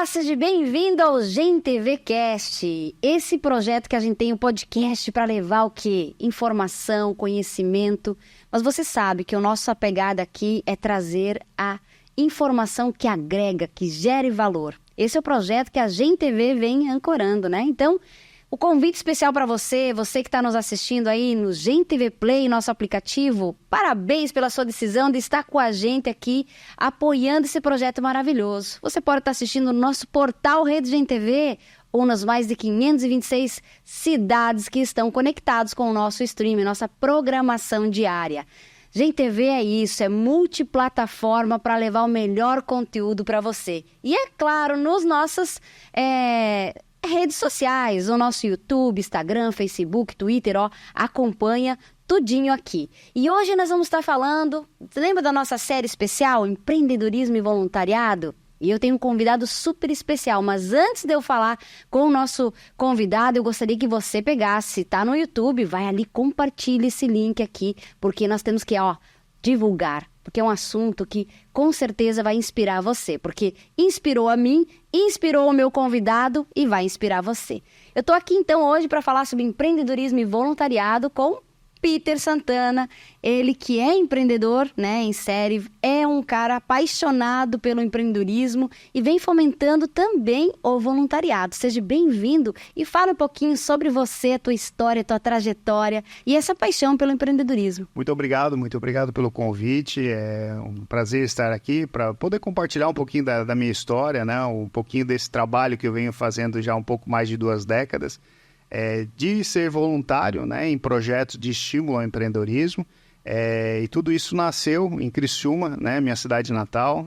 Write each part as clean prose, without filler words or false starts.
seja bem-vindo ao Gen TV Cast. Esse projeto que a gente tem um podcast para levar o quê? Informação, conhecimento. Mas você sabe que a nossa pegada aqui é trazer a informação que agrega, que gere valor. Esse é o projeto que a Gen TV vem ancorando, né? Então, o convite especial para você que está nos assistindo aí no Gen TV Play, nosso aplicativo, parabéns pela sua decisão de estar com a gente aqui, apoiando esse projeto maravilhoso. Você pode estar assistindo no nosso portal Rede Gen TV ou nas mais de 526 cidades que estão conectados com o nosso stream, nossa programação diária. Gen TV é isso, é multiplataforma para levar o melhor conteúdo para você. E é claro, nos nossas redes sociais, o nosso YouTube, Instagram, Facebook, Twitter, acompanha tudinho aqui. E hoje nós vamos estar falando, lembra da nossa série especial, Empreendedorismo e Voluntariado? E eu tenho um convidado super especial, mas antes de eu falar com o nosso convidado, eu gostaria que você pegasse, tá no YouTube, vai ali, compartilha esse link aqui, porque nós temos que, divulgar, porque é um assunto que com certeza vai inspirar você, porque inspirou a mim, inspirou o meu convidado e vai inspirar você. Eu tô aqui então hoje para falar sobre empreendedorismo e voluntariado com Peter Santana, ele que é empreendedor, né, em série, é um cara apaixonado pelo empreendedorismo e vem fomentando também o voluntariado. Seja bem-vindo e fala um pouquinho sobre você, a tua história, a tua trajetória e essa paixão pelo empreendedorismo. Muito obrigado pelo convite. É um prazer estar aqui para poder compartilhar um pouquinho da minha história, né, um pouquinho desse trabalho que eu venho fazendo já há um pouco mais de 2 décadas. De ser voluntário, né, em projetos de estímulo ao empreendedorismo, e tudo isso nasceu em Criciúma, né, minha cidade natal.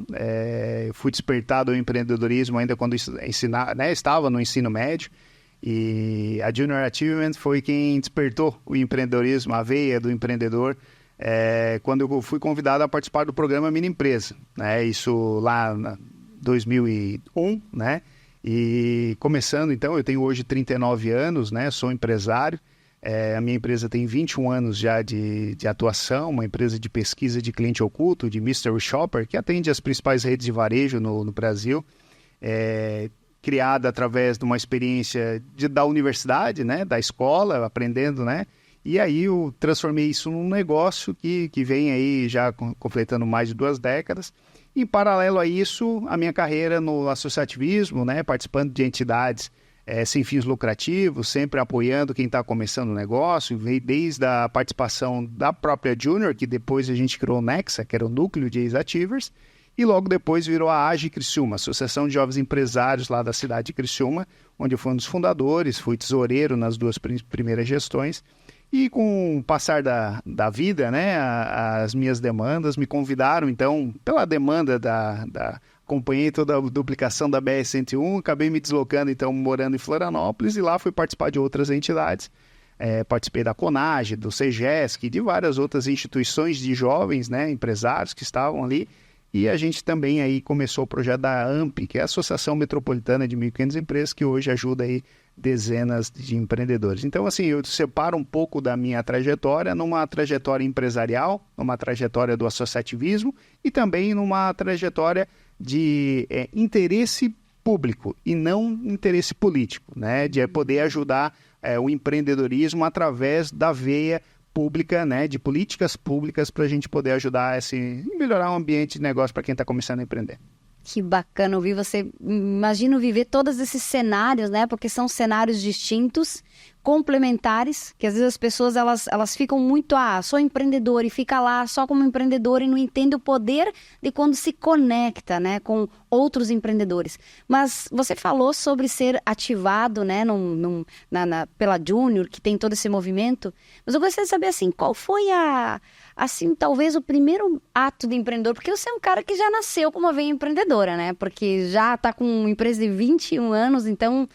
Eu fui despertado ao empreendedorismo ainda quando estava no ensino médio, e a Junior Achievement foi quem despertou o empreendedorismo, a veia do empreendedor, quando eu fui convidado a participar do programa Mini Empresa, né, isso lá em 2001, né? E começando, então, eu tenho hoje 39 anos, né? Sou empresário. A minha empresa tem 21 anos já de atuação, uma empresa de pesquisa de cliente oculto, de Mystery Shopper, que atende as principais redes de varejo no Brasil. Criada através de uma experiência da universidade, né? Da escola, aprendendo, né? E aí eu transformei isso num negócio que vem aí já completando mais de 2 décadas. Em paralelo a isso, a minha carreira no associativismo, né, participando de entidades sem fins lucrativos, sempre apoiando quem está começando o negócio, veio desde a participação da própria Junior, que depois a gente criou o Nexa, que era o núcleo de ex-achievers, e logo depois virou a AGE Criciúma, Associação de Jovens Empresários lá da cidade de Criciúma, onde eu fui um dos fundadores, fui tesoureiro nas 2 primeiras gestões. E com o passar da vida, né, as minhas demandas me convidaram, então, pela demanda acompanhei toda a duplicação da BR-101, acabei me deslocando, então, morando em Florianópolis, e lá fui participar de outras entidades. Participei da CONAGE, do CEGESC, de várias outras instituições de jovens, né, empresários que estavam ali. E a gente também aí começou o projeto da AMP, que é a Associação Metropolitana de 1.500 Empresas, que hoje ajuda aí dezenas de empreendedores. Então, assim, eu separo um pouco da minha trajetória numa trajetória empresarial, numa trajetória do associativismo e também numa trajetória de interesse público e não interesse político, né? De poder ajudar o empreendedorismo através da veia pública, né? De políticas públicas para a gente poder ajudar a melhorar o ambiente de negócio para quem está começando a empreender. Que bacana ouvir você. Imagino viver todos esses cenários, né? Porque são cenários distintos, complementares, que às vezes as pessoas elas ficam muito, sou empreendedor, e fica lá só como empreendedor e não entende o poder de quando se conecta, né, com outros empreendedores. Mas você falou sobre ser ativado, né, pela Junior, que tem todo esse movimento, mas eu gostaria de saber, assim, qual foi assim, talvez o primeiro ato de empreendedor, porque você é um cara que já nasceu com uma veia empreendedora, né, porque já está com uma empresa de 21 anos, então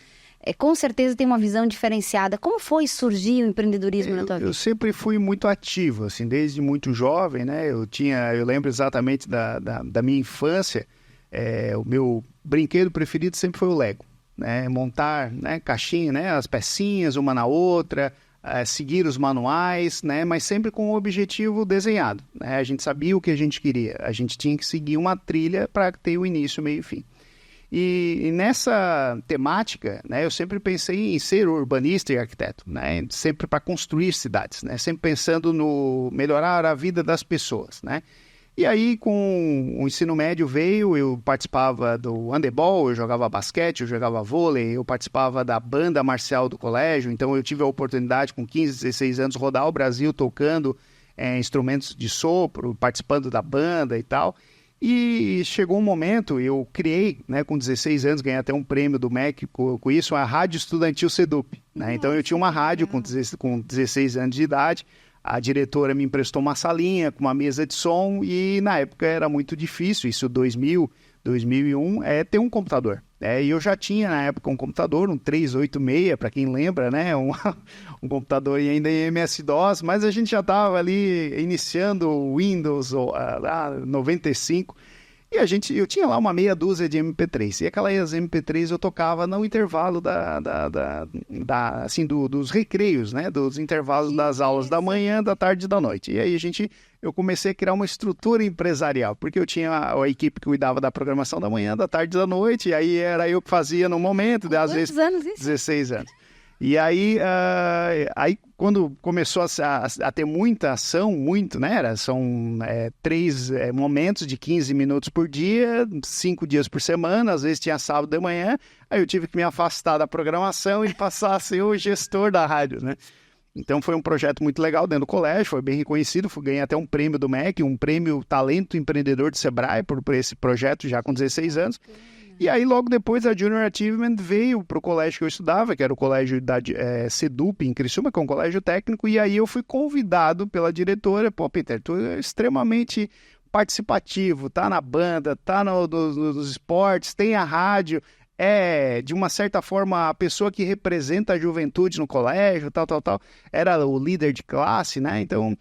com certeza tem uma visão diferenciada. Como foi surgir o empreendedorismo na tua vida? Eu sempre fui muito ativo, assim, desde muito jovem, né? Eu lembro exatamente da minha infância, o meu brinquedo preferido sempre foi o Lego, né? Montar, né, caixinha, né, as pecinhas uma na outra, seguir os manuais, né, mas sempre com o objetivo desenhado, né? A gente sabia o que a gente queria, a gente tinha que seguir uma trilha para ter o início, meio e fim. E nessa temática, né, eu sempre pensei em ser urbanista e arquiteto, né, sempre para construir cidades, né, sempre pensando no melhorar a vida das pessoas, né. E aí, com o ensino médio veio, eu participava do handebol, eu jogava basquete, eu jogava vôlei, eu participava da banda marcial do colégio, então eu tive a oportunidade, com 15, 16 anos, rodar o Brasil tocando instrumentos de sopro, participando da banda e tal. E chegou um momento, eu criei, né, com 16 anos, ganhei até um prêmio do MEC com isso, a Rádio Estudantil Sedup, né? Então eu tinha uma rádio com 16 anos de idade. A diretora me emprestou uma salinha com uma mesa de som e na época era muito difícil, isso 2000, 2001, ter um computador. E eu já tinha na época um computador, um 386, para quem lembra, né? Um computador ainda em MS-DOS, mas a gente já estava ali iniciando o Windows 95. E eu tinha lá uma meia dúzia de MP3. E aquelas MP3 eu tocava no intervalo dos recreios, né? Dos intervalos das aulas da manhã, da tarde e da noite. E aí eu comecei a criar uma estrutura empresarial, porque eu tinha a equipe que cuidava da programação da manhã, da tarde e da noite, e aí era eu que fazia no momento, às vezes anos isso? 16 anos. E aí, quando começou a ter muita ação, né? São 3 momentos de 15 minutos por dia, 5 dias por semana, às vezes tinha sábado de manhã, aí eu tive que me afastar da programação e passar a ser o gestor da rádio, né? Então foi um projeto muito legal dentro do colégio, foi bem reconhecido, ganhei até um prêmio do MEC, um prêmio Talento Empreendedor de Sebrae por esse projeto já com 16 anos. E aí, logo depois, a Junior Achievement veio para o colégio que eu estudava, que era o colégio da Sedup, em Criciúma, que é um colégio técnico, e aí eu fui convidado pela diretora, pô, Peter, tu é extremamente participativo, tá na banda, tá nos esportes, tem a rádio, de uma certa forma, a pessoa que representa a juventude no colégio, tal, era o líder de classe, né? Então,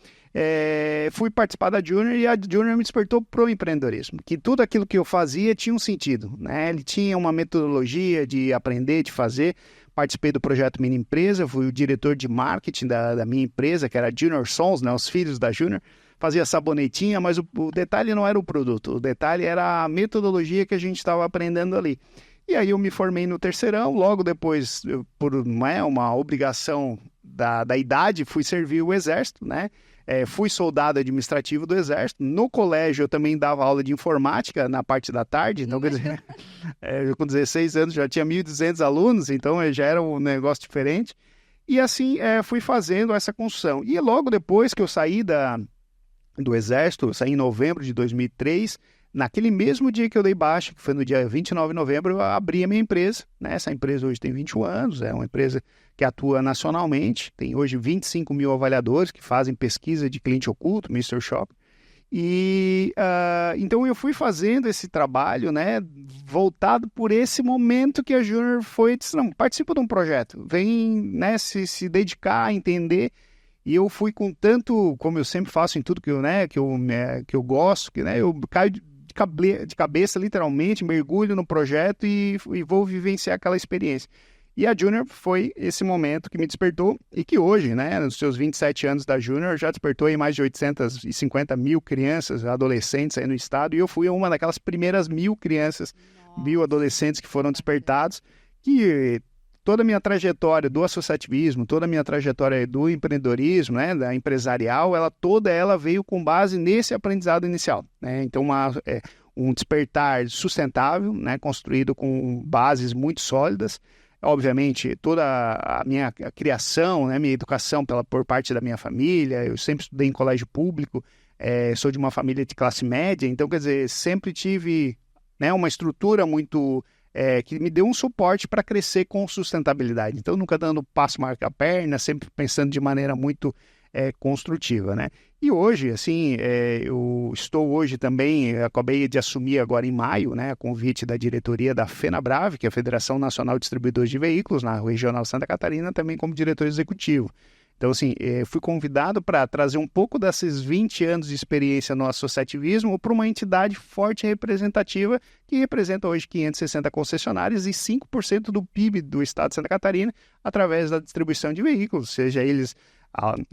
fui participar da Junior e a Junior me despertou pro empreendedorismo, que tudo aquilo que eu fazia tinha um sentido, né? Ele tinha uma metodologia de aprender, de fazer. Participei do projeto Mini Empresa, fui o diretor de marketing da minha empresa, que era a Junior Sons, né? Os filhos da Junior. Fazia sabonetinha, mas o detalhe não era o produto, o detalhe era a metodologia que a gente estava aprendendo ali. E aí eu me formei no terceirão, logo depois, por uma obrigação da idade, fui servir o Exército, né? Fui soldado administrativo do Exército. No colégio eu também dava aula de informática na parte da tarde, então quer dizer, eu com 16 anos já tinha 1.200 alunos, então já era um negócio diferente. E assim fui fazendo essa construção. E logo depois que eu saí do Exército, eu saí em novembro de 2003, naquele mesmo dia que eu dei baixa, que foi no dia 29 de novembro, eu abri a minha empresa, né? Essa empresa hoje tem 21 anos, é uma empresa que atua nacionalmente, tem hoje 25 mil avaliadores que fazem pesquisa de cliente oculto, Mr. Shop. E então eu fui fazendo esse trabalho, né, voltado por esse momento que a Junior disse, não, participa de um projeto, vem, né, se dedicar a entender. E eu fui com tanto, como eu sempre faço em tudo que eu gosto, né, eu caio de cabeça, literalmente, mergulho no projeto e vou vivenciar aquela experiência. E a Junior foi esse momento que me despertou e que hoje, né, nos seus 27 anos da Junior, já despertou aí mais de 850 mil crianças, adolescentes aí no estado, e eu fui uma daquelas primeiras 1.000 crianças, 1.000 adolescentes que foram despertados, que toda a minha trajetória do associativismo, toda a minha trajetória do empreendedorismo, né, da empresarial, toda ela veio com base nesse aprendizado inicial, né? Então, um despertar sustentável, né, construído com bases muito sólidas. Obviamente, toda a minha criação, né, minha educação por parte da minha família, eu sempre estudei em colégio público, sou de uma família de classe média, então, quer dizer, sempre tive, né, uma estrutura muito que me deu um suporte para crescer com sustentabilidade. Então, nunca dando passo marca a perna, sempre pensando de maneira muito construtiva, né? E hoje, assim, eu estou hoje também, acabei de assumir agora em maio, né, a convite da diretoria da FenaBrave, que é a Federação Nacional de Distribuidores de Veículos, na Regional Santa Catarina, também como diretor executivo. Então, assim, fui convidado para trazer um pouco desses 20 anos de experiência no associativismo para uma entidade forte e representativa que representa hoje 560 concessionárias e 5% do PIB do estado de Santa Catarina através da distribuição de veículos, seja eles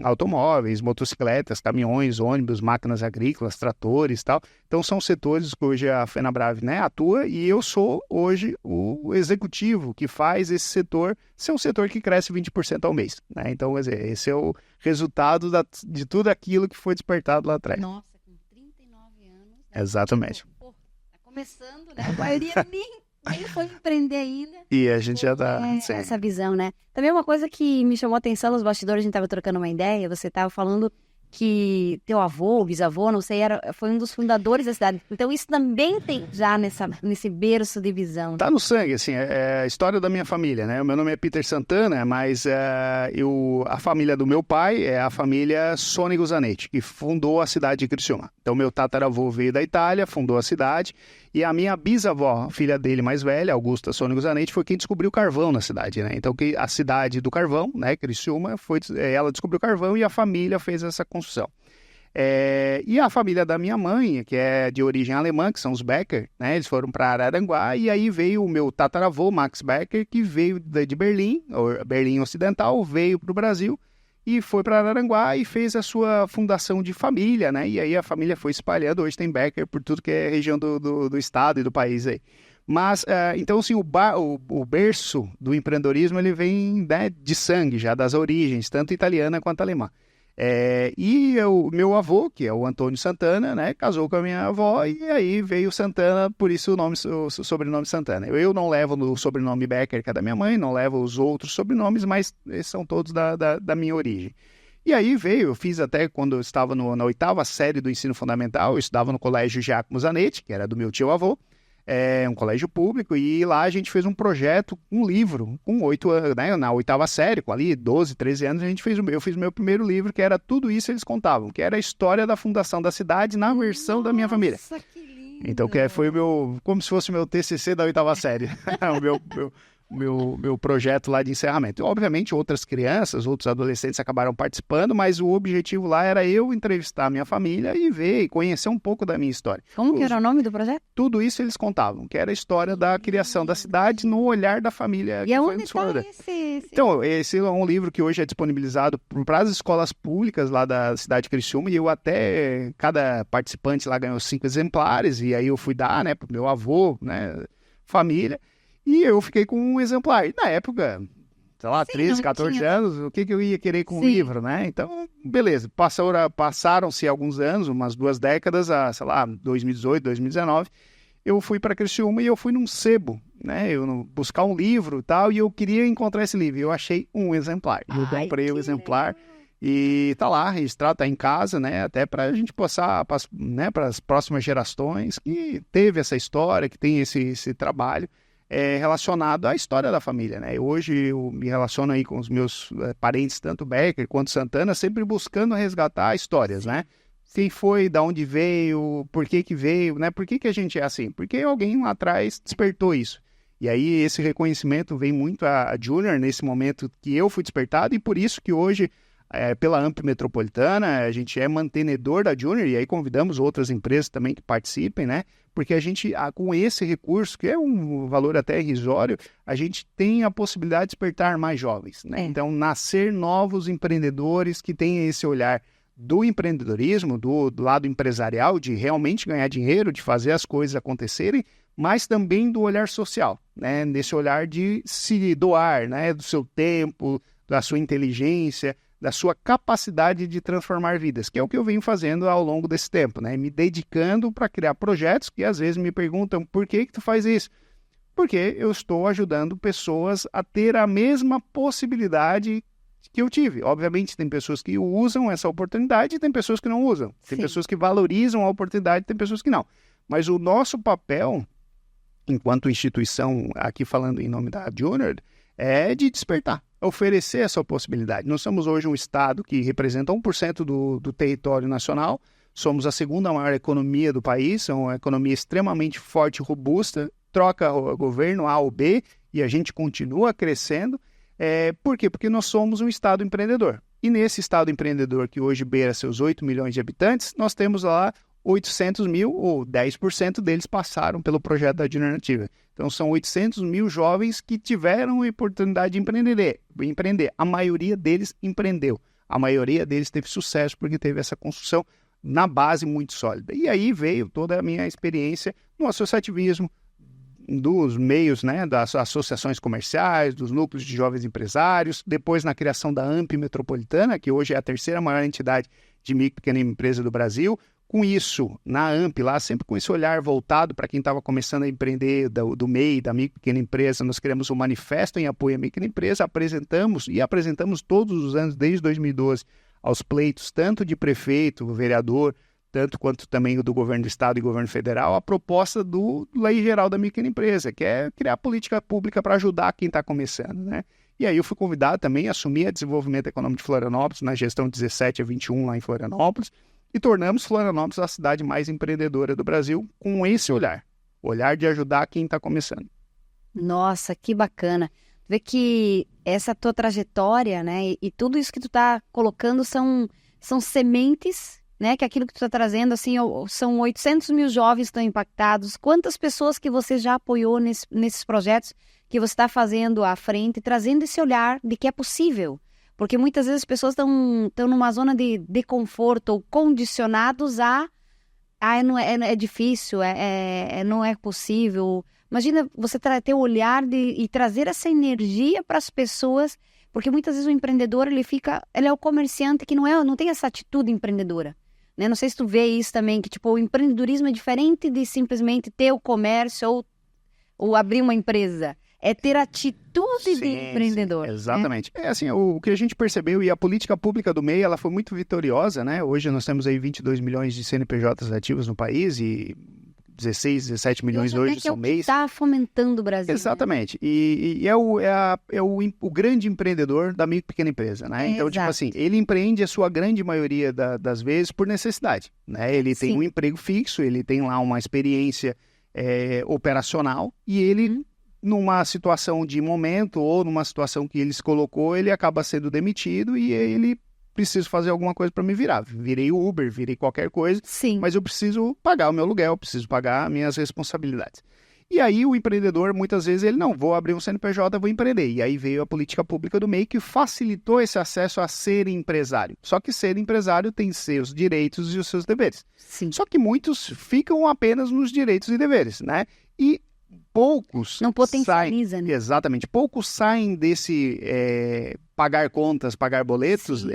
automóveis, motocicletas, caminhões, ônibus, máquinas agrícolas, tratores e tal. Então, são setores que hoje a FenaBrave, né, atua, e eu sou hoje o executivo que faz esse setor ser um setor que cresce 20% ao mês, né? Então, quer dizer, esse é o resultado de tudo aquilo que foi despertado lá atrás. Nossa, com 39 anos. Né? Exatamente. Pô, tá começando, né? A maioria nem foi empreender ainda. E a gente já tá... Essa visão, né? Também uma coisa que me chamou a atenção nos bastidores, a gente tava trocando uma ideia, você tava falando que teu avô, bisavô, não sei, foi um dos fundadores da cidade. Então isso também tem já nesse berço de visão. Tá no sangue, assim, é a história da minha família, né? O meu nome é Peter Santana, mas a família do meu pai é a família Sônego Zanetti, que fundou a cidade de Criciúma. Então meu tataravô veio da Itália, fundou a cidade, e a minha bisavó, filha dele mais velha, Augusta Sônego Zanetti, foi quem descobriu o carvão na cidade, né? Então a cidade do carvão, né, Criciúma, ela descobriu o carvão e a família fez essa construção. E a família da minha mãe, que é de origem alemã, que são os Becker, né? Eles foram para Araranguá, e aí veio o meu tataravô, Max Becker, que veio de Berlim, Berlim Ocidental, veio para o Brasil e foi para Araranguá e fez a sua fundação de família, né? E aí a família foi espalhando, hoje tem Becker por tudo que é região do estado e do país aí. Mas, então, assim, o berço do empreendedorismo, ele vem, né, de sangue já, das origens, tanto italiana quanto alemã. E o meu avô, que é o Antônio Santana, né, casou com a minha avó, e aí veio Santana, por isso o sobrenome Santana. Eu não levo o sobrenome Becker, que é da minha mãe, não levo os outros sobrenomes, mas esses são todos da minha origem. E aí eu fiz até quando eu estava na 8ª série do ensino fundamental, eu estudava no colégio Giacomo Zanetti, que era do meu tio-avô, um colégio público, e lá a gente fez um projeto, um livro, com 8 anos, né, na 8ª série, com ali 12, 13 anos, eu fiz o meu primeiro livro, que era tudo isso eles contavam, que era a história da fundação da cidade na versão da minha família. Nossa, que lindo! Então, foi como se fosse o meu TCC da 8ª série, o meu projeto lá de encerramento. E, obviamente, outras crianças, outros adolescentes acabaram participando, mas o objetivo lá era eu entrevistar a minha família e ver e conhecer um pouco da minha história. Como que era o nome do projeto? Tudo isso eles contavam, que era a história da criação da cidade no olhar da família. E aonde está esse? Então, esse é um livro que hoje é disponibilizado para as escolas públicas lá da cidade de Criciúma, e cada participante lá ganhou 5 exemplares, e aí eu fui dar, né, para o meu avô, né, família, e eu fiquei com um exemplar. E na época, sei lá, 13, 14 anos, o que eu ia querer com o livro, né? Então, beleza. Passaram-se alguns anos, umas 2 décadas, sei lá, 2018, 2019, eu fui para Criciúma e eu fui num sebo, né? Buscar um livro e tal, e eu queria encontrar esse livro. E eu achei um exemplar. Eu comprei o exemplar. E tá lá, registrado, tá em casa, né? Até para a gente passar, né, para as próximas gerações que teve essa história, que tem esse trabalho. Relacionado à história da família, né? Hoje eu me relaciono aí com os meus parentes, tanto Becker quanto Santana, sempre buscando resgatar histórias, né? Quem foi, de onde veio, por que veio, né? Por que a gente é assim? Porque alguém lá atrás despertou isso. E aí esse reconhecimento vem muito a Junior nesse momento que eu fui despertado, e por isso que hoje, pela AMP Metropolitana, a gente é mantenedor da Junior, e aí convidamos outras empresas também que participem, né? Porque a gente, com esse recurso, que é um valor até irrisório, a gente tem a possibilidade de despertar mais jovens, né? Então, nascer novos empreendedores que tenham esse olhar do empreendedorismo, do lado empresarial, de realmente ganhar dinheiro, de fazer as coisas acontecerem, mas também do olhar social, né? Nesse olhar de se doar, né? Do seu tempo, da sua inteligência, da sua capacidade de transformar vidas, que é o que eu venho fazendo ao longo desse tempo, né? Me dedicando para criar projetos que às vezes me perguntam por que tu faz isso? Porque eu estou ajudando pessoas a ter a mesma possibilidade que eu tive. Obviamente tem pessoas que usam essa oportunidade e tem pessoas que não usam. Tem pessoas que valorizam a oportunidade e tem pessoas que não. Mas o nosso papel, enquanto instituição, aqui falando em nome da Junior, é de despertar, oferecer essa possibilidade. Nós somos hoje um estado que representa 1% do território nacional, somos a 2ª maior economia do país, é uma economia extremamente forte e robusta, troca o governo A ou B e a gente continua crescendo. Por quê? Porque nós somos um estado empreendedor. E nesse estado empreendedor que hoje beira seus 8 milhões de habitantes, nós temos lá 800 mil, ou 10% deles passaram pelo projeto da Junior Nativa. Então, são 800 mil jovens que tiveram a oportunidade de empreender. A maioria deles empreendeu. a maioria deles teve sucesso porque teve essa construção na base muito sólida. E aí veio toda a minha experiência no associativismo, dos meios, né, das associações comerciais, dos núcleos de jovens empresários, depois na criação da AMP Metropolitana, que hoje é a terceira maior entidade de micro e pequena empresa do Brasil. Com isso, na AMP lá, sempre com esse olhar voltado para quem estava começando a empreender do MEI, da micro e pequena empresa, nós criamos um manifesto em apoio à micro e pequena empresa, apresentamos todos os anos, desde 2012, aos pleitos, tanto de prefeito, vereador, tanto quanto também do governo do estado e governo federal, a proposta do Lei Geral da Micro e Pequena Empresa, que é criar política pública para ajudar quem está começando, né? E aí eu fui convidado também a assumir a desenvolvimento econômico de Florianópolis, na gestão 17 a 21 lá em Florianópolis, e tornamos Florianópolis a cidade mais empreendedora do Brasil com esse olhar, o olhar de ajudar quem está começando. Nossa, que bacana. Vê que essa tua trajetória, né, e tudo isso que tu tá colocando são sementes, né, que aquilo que tu tá trazendo, assim, são 800 mil jovens que estão impactados. Quantas pessoas que você já apoiou nesses projetos que você está fazendo à frente, trazendo esse olhar de que é possível? Porque muitas vezes as pessoas estão numa zona de conforto ou condicionados é difícil, não é possível. Imagina você ter o olhar e trazer essa energia para as pessoas, porque muitas vezes o empreendedor, ele é o comerciante que não tem essa atitude empreendedora, né? Não sei se tu vê isso também, que tipo, o empreendedorismo é diferente de simplesmente ter o comércio ou abrir uma empresa. É ter atitude de empreendedor. Sim, exatamente. É assim, o que a gente percebeu, e a política pública do MEI, ela foi muito vitoriosa, né? Hoje nós temos aí 22 milhões de CNPJs ativos no país e 16, 17 milhões hoje são MEIs. Está fomentando o Brasil. Exatamente. Né? E é o grande empreendedor da micro e pequena empresa, né? Então, tipo assim, ele empreende a sua grande maioria das vezes por necessidade, né? Ele tem um emprego fixo, ele tem lá uma experiência operacional e ele... numa situação de momento ou numa situação que ele se colocou, ele acaba sendo demitido e ele precisa fazer alguma coisa para me virar. Virei Uber, virei qualquer coisa, mas eu preciso pagar o meu aluguel, preciso pagar minhas responsabilidades. E aí o empreendedor, muitas vezes, ele não, vou abrir um CNPJ, vou empreender. E aí veio a política pública do MEI que facilitou esse acesso a ser empresário. Só que ser empresário tem seus direitos e os seus deveres. Só que muitos ficam apenas nos direitos e deveres, né? E poucos não potencializa, saem, né? Exatamente. Poucos saem desse pagar contas, pagar boletos,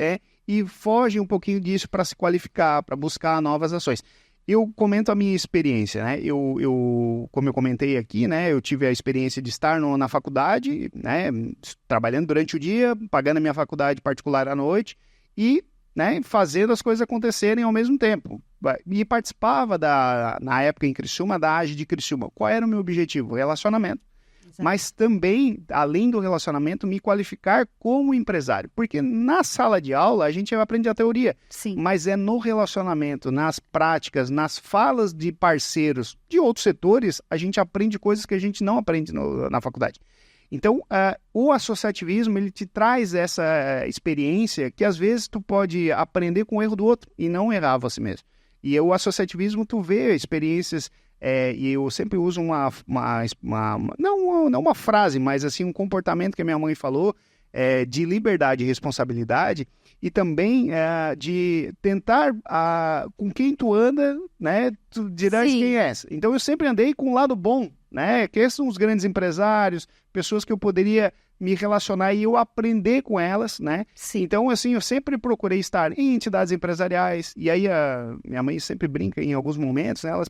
e fogem um pouquinho disso para se qualificar, para buscar novas ações. Eu comento a minha experiência, né? Como eu comentei aqui, né? Eu tive a experiência de estar na faculdade, né? Trabalhando durante o dia, pagando a minha faculdade particular à noite e, né, fazendo as coisas acontecerem ao mesmo tempo. E participava, na época em Criciúma, da AGE de Criciúma. Qual era o meu objetivo? Relacionamento. Exato. Mas também, além do relacionamento, me qualificar como empresário. Porque na sala de aula a gente aprende a teoria. Mas é no relacionamento, nas práticas, nas falas de parceiros de outros setores, a gente aprende coisas que a gente não aprende na faculdade. Então, o associativismo, ele te traz essa experiência que às vezes tu pode aprender com o erro do outro e não errar você mesmo. E o associativismo, tu vê experiências, e eu sempre uso não uma frase, mas assim um comportamento que a minha mãe falou, de liberdade e responsabilidade, e também de tentar, com quem tu anda, né, tu dirás quem és. Então eu sempre andei com o lado bom, né, que esses são os grandes empresários, pessoas que eu poderia me relacionar e eu aprender com elas, né? Então, assim, eu sempre procurei estar em entidades empresariais, e aí a minha mãe sempre brinca em alguns momentos, né? Elas,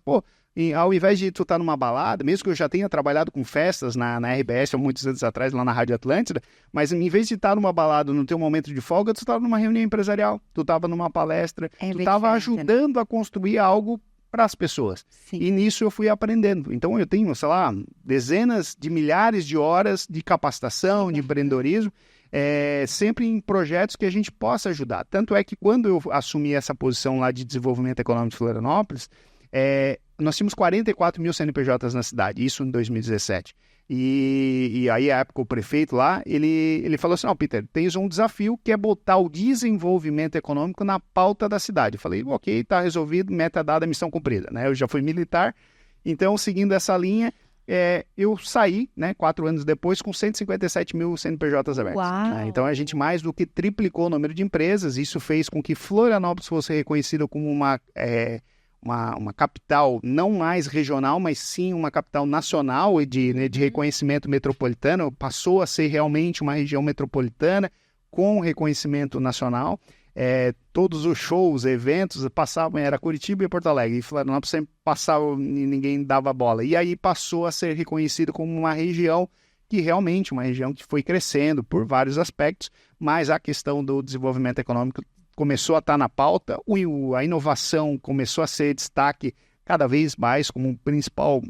ao invés de tu estar numa balada, mesmo que eu já tenha trabalhado com festas na RBS há muitos anos atrás, lá na Rádio Atlântida, mas em vez de estar numa balada no teu momento de folga, tu estava numa reunião empresarial, tu estava numa palestra, tu estava ajudando a construir algo para as pessoas. E nisso eu fui aprendendo. Então eu tenho, sei lá, dezenas de milhares de horas de capacitação, de empreendedorismo, sempre em projetos que a gente possa ajudar. Tanto é que quando eu assumi essa posição lá de desenvolvimento econômico de Florianópolis, nós tínhamos 44 mil CNPJs na cidade, isso em 2017. E aí, à época, o prefeito lá, ele falou assim, não, Peter, tens um desafio que é botar o desenvolvimento econômico na pauta da cidade. Eu falei, ok, está resolvido, meta dada, missão cumprida, né? Eu já fui militar, então, seguindo essa linha, eu saí, né, 4 anos depois, com 157 mil CNPJs abertos. Né? Então, a gente mais do que triplicou o número de empresas. Isso fez com que Florianópolis fosse reconhecida como uma capital não mais regional, mas sim uma capital nacional de reconhecimento metropolitano. Passou a ser realmente uma região metropolitana com reconhecimento nacional. Todos os shows, eventos passavam, era Curitiba e Porto Alegre, e Florianópolis sempre passava e ninguém dava bola. E aí passou a ser reconhecido como uma região que foi crescendo por vários aspectos, mas a questão do desenvolvimento econômico começou a estar na pauta, a inovação começou a ser destaque cada vez mais como um principal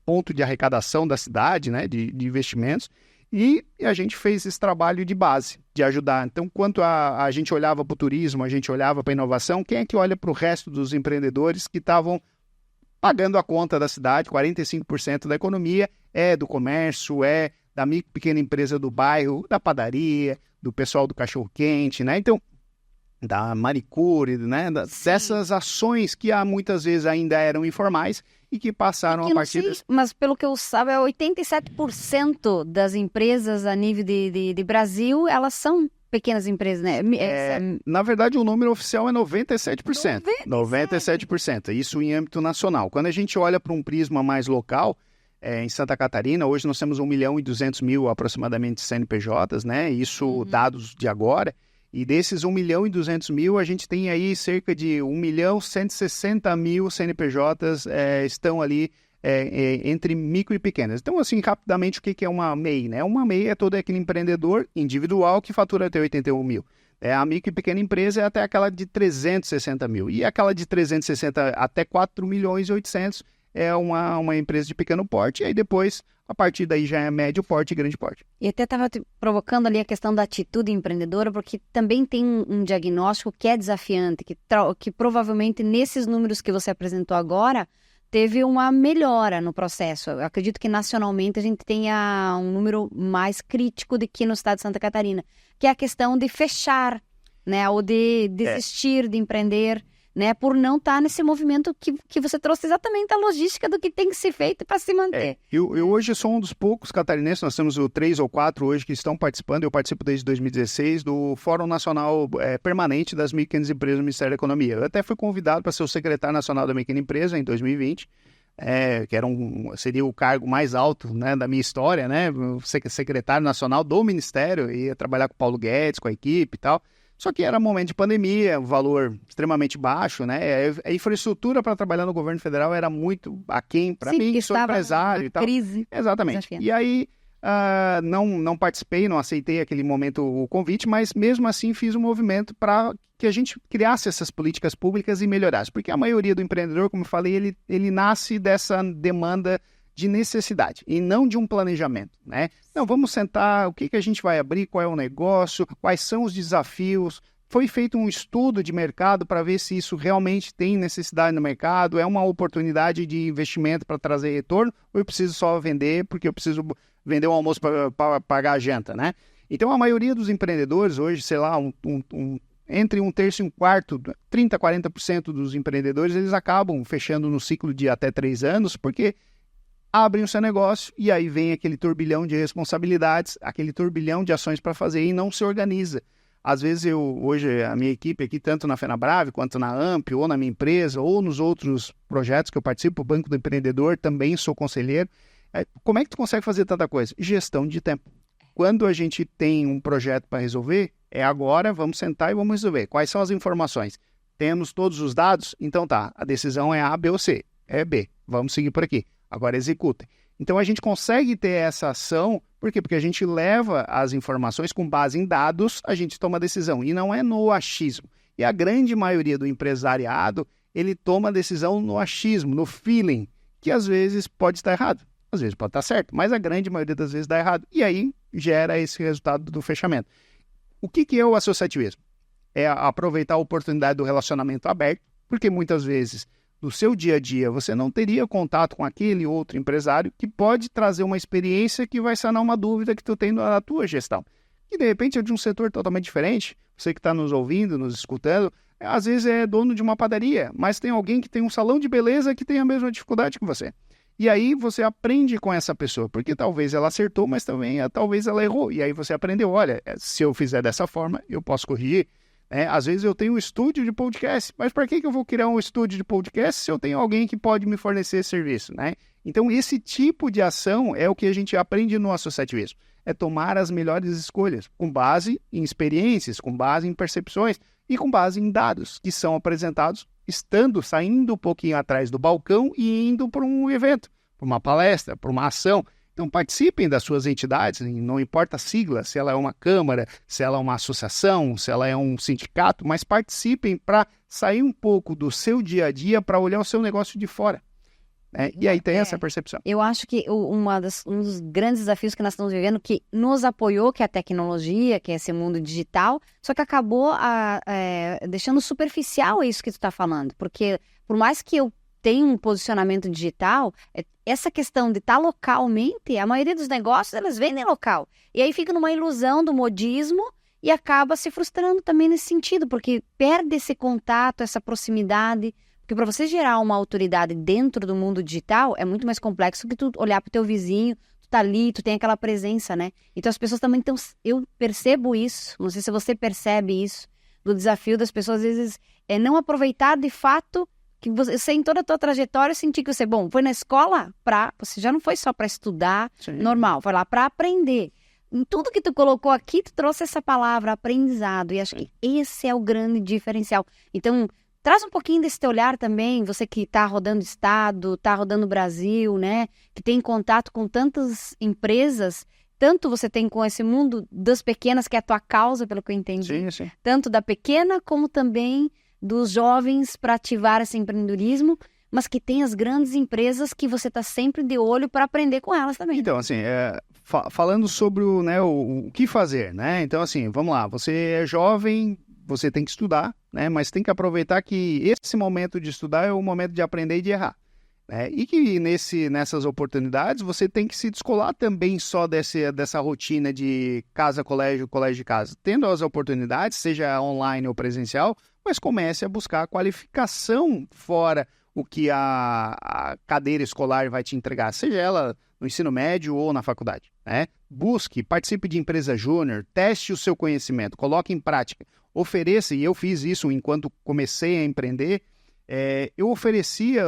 ponto de arrecadação da cidade, né, de investimentos. E a gente fez esse trabalho de base, de ajudar. Então, enquanto a gente olhava para o turismo, a gente olhava para a inovação, quem é que olha para o resto dos empreendedores que estavam pagando a conta da cidade? 45% da economia é do comércio, da micro e pequena empresa do bairro, da padaria, do pessoal do cachorro-quente, né? Então, da manicure, né? Dessas ações que muitas vezes ainda eram informais e que passaram a partir... Mas pelo que eu saiba, 87% das empresas a nível de Brasil, elas são pequenas empresas, né? Na verdade, o número oficial é 97%. 97%. Isso em âmbito nacional. Quando a gente olha para um prisma mais local, em Santa Catarina, hoje nós temos 1.200.000 aproximadamente de CNPJs, né? Isso dados de agora. E desses 1.200.000, a gente tem aí cerca de 1.160.000 CNPJs estão ali entre micro e pequenas. Então, assim, rapidamente, o que é uma MEI? Né? Uma MEI é todo aquele empreendedor individual que fatura até 81 mil. A micro e pequena empresa é até aquela de 360 mil. E aquela de 360 até 4.800.000 é uma empresa de pequeno porte. E aí depois, a partir daí já é médio porte e grande porte. E até estava provocando ali a questão da atitude empreendedora, porque também tem um diagnóstico que é desafiante, que provavelmente nesses números que você apresentou agora, teve uma melhora no processo. Eu acredito que nacionalmente a gente tenha um número mais crítico do que no estado de Santa Catarina, que é a questão de fechar, né, ou de desistir de empreender, né, por não estar nesse movimento que você trouxe exatamente a logística do que tem que ser feito para se manter. Eu hoje sou um dos poucos catarinenses, nós temos 3 ou 4 hoje que estão participando, eu participo desde 2016 do Fórum Nacional Permanente das Micro Empresas do Ministério da Economia. Eu até fui convidado para ser o secretário nacional da Micro Empresa em 2020, que seria o cargo mais alto, né, da minha história, né, secretário nacional do Ministério, ia trabalhar com o Paulo Guedes, com a equipe e tal. Só que era um momento de pandemia, um valor extremamente baixo, né? A infraestrutura para trabalhar no governo federal era muito aquém para mim, que sou empresário e tal. Crise. Exatamente. Desafiante. E aí não participei, não aceitei aquele momento o convite, mas mesmo assim fiz um movimento para que a gente criasse essas políticas públicas e melhorasse. Porque a maioria do empreendedor, como eu falei, ele nasce dessa demanda de necessidade e não de um planejamento, né? Não, vamos sentar, o que a gente vai abrir, qual é o negócio, quais são os desafios. Foi feito um estudo de mercado para ver se isso realmente tem necessidade no mercado, é uma oportunidade de investimento para trazer retorno, ou eu preciso só vender porque eu preciso vender um almoço para pagar a janta, né? Então, a maioria dos empreendedores hoje, sei lá, entre 1/3 e 1/4, 30%, 40% dos empreendedores, eles acabam fechando no ciclo de até 3 anos, porque abrem o seu negócio e aí vem aquele turbilhão de responsabilidades, aquele turbilhão de ações para fazer e não se organiza. Às vezes hoje a minha equipe aqui, tanto na FenaBrave, quanto na AMP, ou na minha empresa, ou nos outros projetos que eu participo, o Banco do Empreendedor, também sou conselheiro. Como é que tu consegue fazer tanta coisa? Gestão de tempo. Quando a gente tem um projeto para resolver, agora, vamos sentar e vamos resolver. Quais são as informações? Temos todos os dados? Então tá, a decisão é A, B ou C. É B, vamos seguir por aqui. Agora executem. Então a gente consegue ter essa ação, por quê? Porque a gente leva as informações com base em dados, a gente toma a decisão, e não é no achismo. E a grande maioria do empresariado, ele toma a decisão no achismo, no feeling, que às vezes pode estar errado, às vezes pode estar certo, mas a grande maioria das vezes dá errado. E aí gera esse resultado do fechamento. O que é o associativismo? É aproveitar a oportunidade do relacionamento aberto, porque muitas vezes no seu dia a dia, você não teria contato com aquele outro empresário que pode trazer uma experiência que vai sanar uma dúvida que tu tem na tua gestão. Que de repente é de um setor totalmente diferente, você que está nos ouvindo, nos escutando, às vezes é dono de uma padaria, mas tem alguém que tem um salão de beleza que tem a mesma dificuldade que você. E aí você aprende com essa pessoa, porque talvez ela acertou, mas também talvez ela errou. E aí você aprendeu, olha, se eu fizer dessa forma, eu posso corrigir. Às vezes eu tenho um estúdio de podcast, mas para que eu vou criar um estúdio de podcast se eu tenho alguém que pode me fornecer esse serviço, né? Então esse tipo de ação é o que a gente aprende no associativismo. É tomar as melhores escolhas, com base em experiências, com base em percepções e com base em dados que são apresentados saindo um pouquinho atrás do balcão e indo para um evento, para uma palestra, para uma ação. Então participem das suas entidades, não importa a sigla, se ela é uma câmara, se ela é uma associação, se ela é um sindicato, mas participem para sair um pouco do seu dia a dia para olhar o seu negócio de fora. E aí tem essa percepção. Eu acho que um dos grandes desafios que nós estamos vivendo, que nos apoiou, que é a tecnologia, que é esse mundo digital, só que acabou deixando superficial isso que tu está falando. Porque por mais que eu tenha um posicionamento digital, essa questão de estar localmente, a maioria dos negócios, elas vendem local. E aí fica numa ilusão do modismo e acaba se frustrando também nesse sentido, porque perde esse contato, essa proximidade. Porque para você gerar uma autoridade dentro do mundo digital, é muito mais complexo que tu olhar para o teu vizinho, tu tá ali, tu tem aquela presença, né? Então as pessoas também estão... Eu percebo isso, não sei se você percebe isso, do desafio das pessoas, às vezes, não aproveitar de fato que você, em toda a tua trajetória, sentir que você, foi na escola você já não foi só para estudar, Sim. normal, foi lá para aprender. Em tudo que tu colocou aqui, tu trouxe essa palavra, aprendizado, e acho que esse é o grande diferencial. Então, traz um pouquinho desse teu olhar também, você que está rodando estado, está rodando o Brasil, né? Que tem contato com tantas empresas, tanto você tem com esse mundo das pequenas, que é a tua causa, pelo que eu entendi. Sim, sim. Tanto da pequena, como também dos jovens para ativar esse empreendedorismo, mas que tem as grandes empresas que você está sempre de olho para aprender com elas também. Então, assim, falando sobre o que fazer, né? Então, assim, vamos lá, você é jovem, você tem que estudar, né? Mas tem que aproveitar que esse momento de estudar é o momento de aprender e de errar. Né? E que nessas oportunidades você tem que se descolar também só dessa rotina de casa, colégio, colégio, casa. Tendo as oportunidades, seja online ou presencial, mas comece a buscar a qualificação fora o que a cadeira escolar vai te entregar, seja ela no ensino médio ou na faculdade. Né? Busque, participe de empresa júnior, teste o seu conhecimento, coloque em prática. Ofereça, e eu fiz isso enquanto comecei a empreender, eu oferecia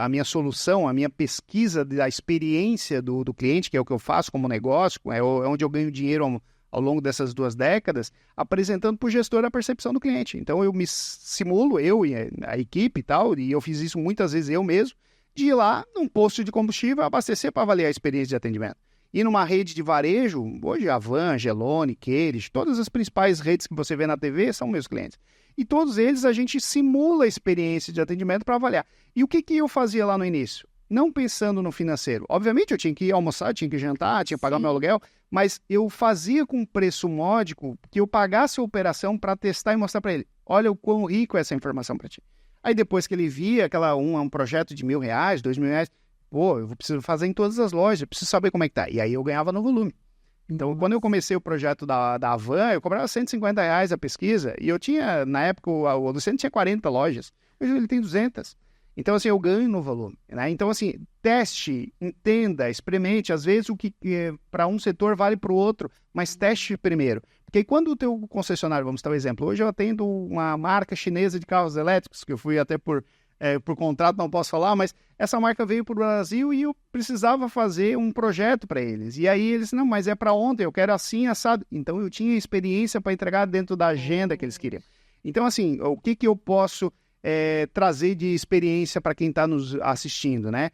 a minha solução, a minha pesquisa da experiência do cliente, que é o que eu faço como negócio, é onde eu ganho dinheiro ao longo dessas 2 décadas, apresentando para o gestor a percepção do cliente. Então eu me simulo, eu e a equipe e tal, e eu fiz isso muitas vezes eu mesmo, de ir lá num posto de combustível, abastecer para avaliar a experiência de atendimento. E numa rede de varejo, hoje a Van, Gelone, Queires, todas as principais redes que você vê na TV são meus clientes. E todos eles a gente simula a experiência de atendimento para avaliar. E o que eu fazia lá no início? Não pensando no financeiro. Obviamente eu tinha que ir almoçar, tinha que jantar, tinha que pagar meu aluguel, mas eu fazia com um preço módico que eu pagasse a operação para testar e mostrar para ele. Olha o quão rico é essa informação para ti. Aí depois que ele via um projeto de R$1.000, R$2.000, eu preciso fazer em todas as lojas, eu preciso saber como é que tá. E aí eu ganhava no volume. Então, quando eu comecei o projeto da Van, eu cobrava R$150 a pesquisa, e eu tinha, na época, o Luciano tinha 40 lojas, hoje ele tem 200. Então, assim, eu ganho no volume. Né? Então, assim, teste, entenda, experimente. Às vezes, o que para um setor vale para o outro, mas teste primeiro. Porque aí, quando o teu concessionário, vamos dar um exemplo, hoje eu atendo uma marca chinesa de carros elétricos, que eu fui até por contrato, não posso falar, mas essa marca veio para o Brasil e eu precisava fazer um projeto para eles. E aí eles, não, mas é para ontem, eu quero assim, assado. Então eu tinha experiência para entregar dentro da agenda que eles queriam. Então, assim, o que eu posso trazer de experiência para quem está nos assistindo, né?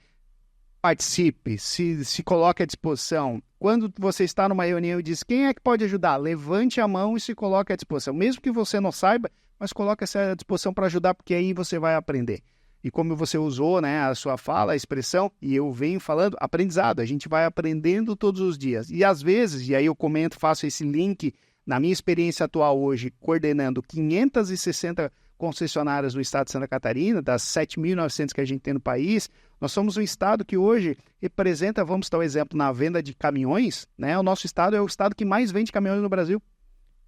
Participe, se coloque à disposição. Quando você está numa reunião e diz quem é que pode ajudar, levante a mão e se coloque à disposição. Mesmo que você não saiba, mas coloque essa à disposição para ajudar, porque aí você vai aprender. E como você usou, né, a sua fala, a expressão, e eu venho falando, aprendizado, a gente vai aprendendo todos os dias. E às vezes, e aí eu comento, faço esse link na minha experiência atual hoje, coordenando 560 concessionárias no estado de Santa Catarina, das 7.900 que a gente tem no país, nós somos um estado que hoje representa, vamos dar um exemplo, na venda de caminhões, né? O nosso estado é o estado que mais vende caminhões no Brasil,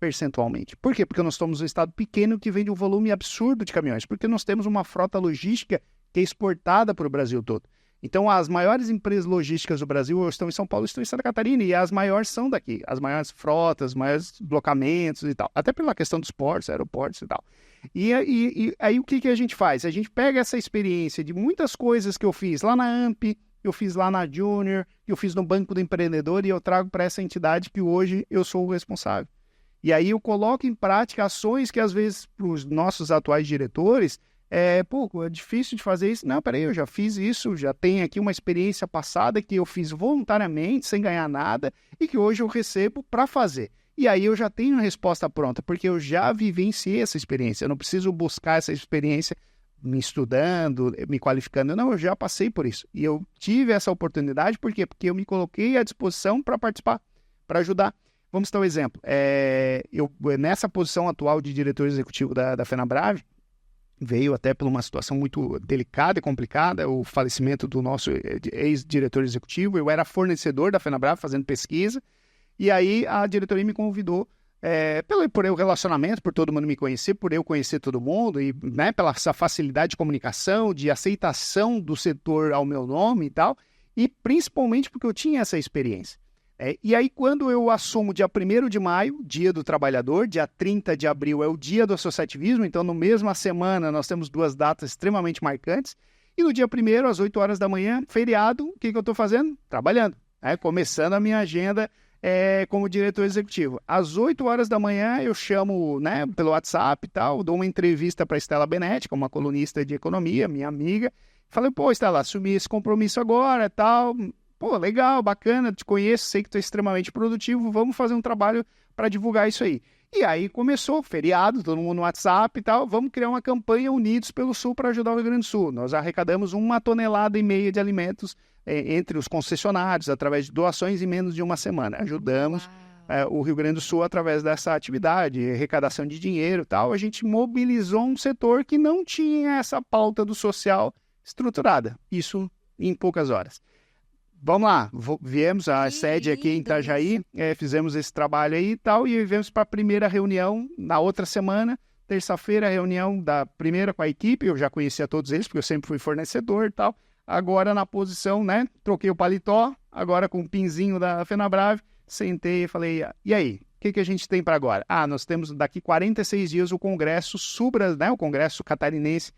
percentualmente. Por quê? Porque nós somos um estado pequeno que vende um volume absurdo de caminhões, porque nós temos uma frota logística que é exportada para o Brasil todo. Então, as maiores empresas logísticas do Brasil estão em São Paulo, estão em Santa Catarina, e as maiores são daqui. As maiores frotas, os maiores deslocamentos e tal. Até pela questão dos portos, aeroportos e tal. E aí o que a gente faz? A gente pega essa experiência de muitas coisas que eu fiz lá na AMP, eu fiz lá na Junior, eu fiz no Banco do Empreendedor, e eu trago para essa entidade que hoje eu sou o responsável. E aí eu coloco em prática ações que, às vezes, para os nossos atuais diretores, é difícil de fazer isso. Não, peraí, eu já fiz isso, já tenho aqui uma experiência passada que eu fiz voluntariamente, sem ganhar nada, e que hoje eu recebo para fazer. E aí eu já tenho a resposta pronta, porque eu já vivenciei essa experiência. Eu não preciso buscar essa experiência me estudando, me qualificando. Não, eu já passei por isso. E eu tive essa oportunidade, por quê? Porque eu me coloquei à disposição para participar, para ajudar. Vamos dar um exemplo. Eu, nessa posição atual de diretor executivo da Fenabrave, veio até por uma situação muito delicada e complicada, o falecimento do nosso ex-diretor executivo. Eu era fornecedor da Fenabrave, fazendo pesquisa, e aí a diretoria me convidou, por eu relacionamento, por todo mundo me conhecer, por eu conhecer todo mundo, e pela essa facilidade de comunicação, de aceitação do setor ao meu nome e tal, e principalmente porque eu tinha essa experiência. E aí, quando eu assumo dia 1º de maio, dia do trabalhador, dia 30 de abril é o dia do associativismo, então na mesma semana nós temos 2 datas extremamente marcantes, e no dia 1º, às 8 horas da manhã, feriado, o que eu estou fazendo? Trabalhando, começando a minha agenda como diretor executivo. Às 8 horas da manhã eu chamo pelo WhatsApp e tal, dou uma entrevista para a Estela Benetti, uma colunista de economia, minha amiga, falei, Estela, assumi esse compromisso agora e tal. Legal, bacana, te conheço, sei que tu é extremamente produtivo, vamos fazer um trabalho para divulgar isso aí. E aí começou, feriado, todo mundo no WhatsApp e tal, vamos criar uma campanha Unidos pelo Sul para ajudar o Rio Grande do Sul. Nós arrecadamos 1,5 tonelada de alimentos entre os concessionários, através de doações em menos de uma semana. Ajudamos o Rio Grande do Sul através dessa atividade, arrecadação de dinheiro e tal. A gente mobilizou um setor que não tinha essa pauta do social estruturada. Isso em poucas horas. Vamos lá, viemos à sede aqui em Itajaí, fizemos esse trabalho aí e tal, e viemos para a primeira reunião na outra semana, terça-feira, a reunião da primeira com a equipe, eu já conhecia todos eles, porque eu sempre fui fornecedor e tal, agora na posição, troquei o paletó, agora com o pinzinho da Fenabrave, sentei e falei, e aí, o que a gente tem para agora? Nós temos daqui 46 dias o Congresso Subras, o Congresso Catarinense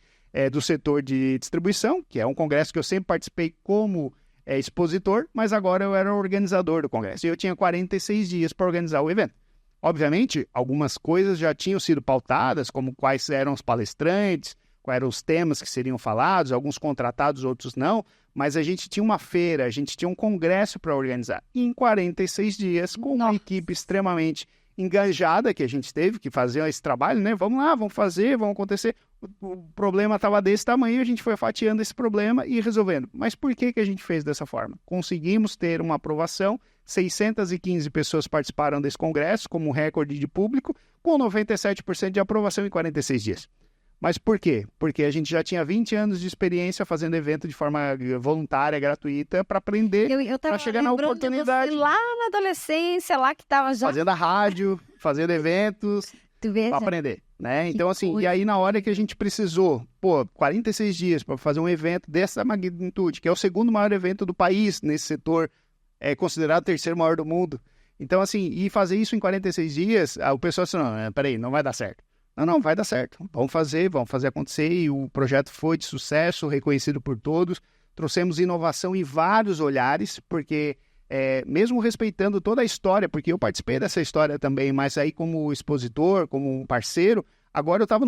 do setor de distribuição, que é um congresso que eu sempre participei como expositor, mas agora eu era organizador do congresso. E eu tinha 46 dias para organizar o evento. Obviamente, algumas coisas já tinham sido pautadas, como quais eram os palestrantes, quais eram os temas que seriam falados, alguns contratados, outros não, mas a gente tinha uma feira, a gente tinha um congresso para organizar. E em 46 dias, com uma equipe extremamente engajada que a gente teve que fazer esse trabalho, Vamos lá, vamos fazer, vamos acontecer. O problema estava desse tamanho, a gente foi fatiando esse problema e resolvendo. Mas por que a gente fez dessa forma? Conseguimos ter uma aprovação, 615 pessoas participaram desse congresso como recorde de público, com 97% de aprovação em 46 dias. Mas por quê? Porque a gente já tinha 20 anos de experiência fazendo evento de forma voluntária, gratuita, para aprender, para chegar na oportunidade. De você lá na adolescência, lá que estava já... Fazendo a rádio, fazendo eventos, para aprender, Então, assim, e aí na hora que a gente precisou, 46 dias para fazer um evento dessa magnitude, que é o segundo maior evento do país nesse setor, é considerado o terceiro maior do mundo. Então, assim, e fazer isso em 46 dias, o pessoal disse, não, peraí, não vai dar certo. Não, vai dar certo. Vamos fazer acontecer. E o projeto foi de sucesso, reconhecido por todos. Trouxemos inovação em vários olhares, porque mesmo respeitando toda a história, porque eu participei dessa história também, mas aí como expositor, como um parceiro, agora eu estava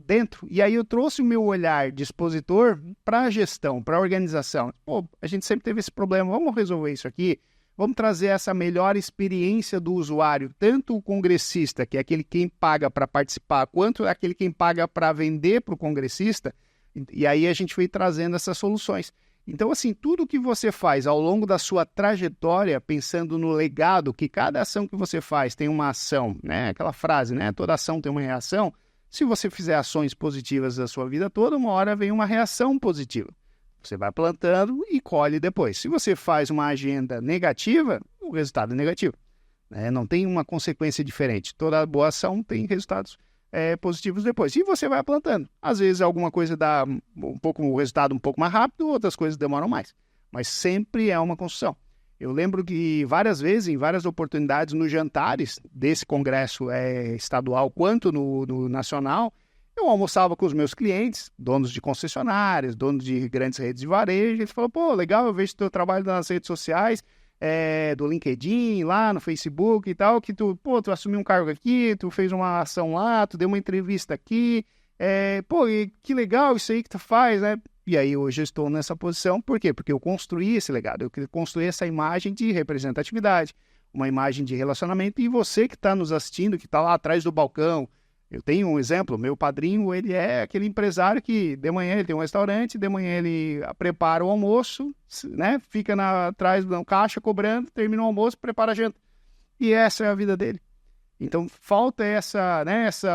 dentro. E aí eu trouxe o meu olhar de expositor para a gestão, para a organização. A gente sempre teve esse problema, vamos resolver isso aqui. Vamos trazer essa melhor experiência do usuário, tanto o congressista, que é aquele quem paga para participar, quanto aquele quem paga para vender para o congressista, e aí a gente foi trazendo essas soluções. Então, assim, tudo que você faz ao longo da sua trajetória, pensando no legado, que cada ação que você faz tem uma ação, aquela frase, toda ação tem uma reação. Se você fizer ações positivas da sua vida toda, uma hora vem uma reação positiva. Você vai plantando e colhe depois. Se você faz uma agenda negativa, o resultado é negativo. Não tem uma consequência diferente. Toda boa ação tem resultados positivos depois. E você vai plantando. Às vezes alguma coisa dá o resultado um pouco mais rápido, outras coisas demoram mais. Mas sempre é uma construção. Eu lembro que várias vezes, em várias oportunidades, nos jantares desse congresso estadual quanto no nacional, eu almoçava com os meus clientes, donos de concessionárias, donos de grandes redes de varejo. Eles falaram, pô, legal, eu vejo teu trabalho nas redes sociais, do LinkedIn, lá no Facebook e tal, que tu assumiu um cargo aqui, tu fez uma ação lá, tu deu uma entrevista aqui, que legal isso aí que tu faz, né? E aí hoje eu estou nessa posição, por quê? Porque eu construí esse legado, eu construí essa imagem de representatividade, uma imagem de relacionamento, e você que está nos assistindo, que está lá atrás do balcão, eu tenho um exemplo, meu padrinho, ele é aquele empresário que de manhã ele tem um restaurante, de manhã ele prepara o almoço, né? Fica atrás do caixa cobrando, termina o almoço, prepara a janta. E essa é a vida dele. Então falta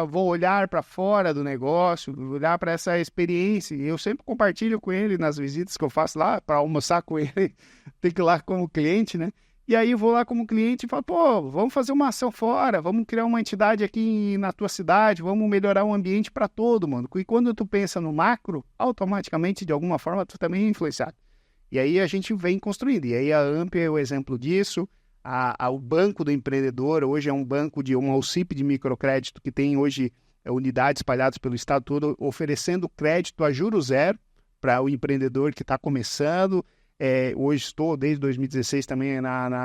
vou olhar para fora do negócio, olhar para essa experiência. E eu sempre compartilho com ele nas visitas que eu faço lá, para almoçar com ele, tem que ir lá como cliente, né? E aí eu vou lá como cliente e falo, pô, vamos fazer uma ação fora, vamos criar uma entidade aqui na tua cidade, vamos melhorar o ambiente para todo mundo. E quando tu pensa no macro, automaticamente, de alguma forma, tu também é influenciado. E aí a gente vem construindo. E aí a AMP é o exemplo disso. O Banco do Empreendedor hoje é um banco de uma OCIP de microcrédito que tem hoje unidades espalhadas pelo estado todo, oferecendo crédito a juros zero para o empreendedor que está começando. Hoje estou, desde 2016, também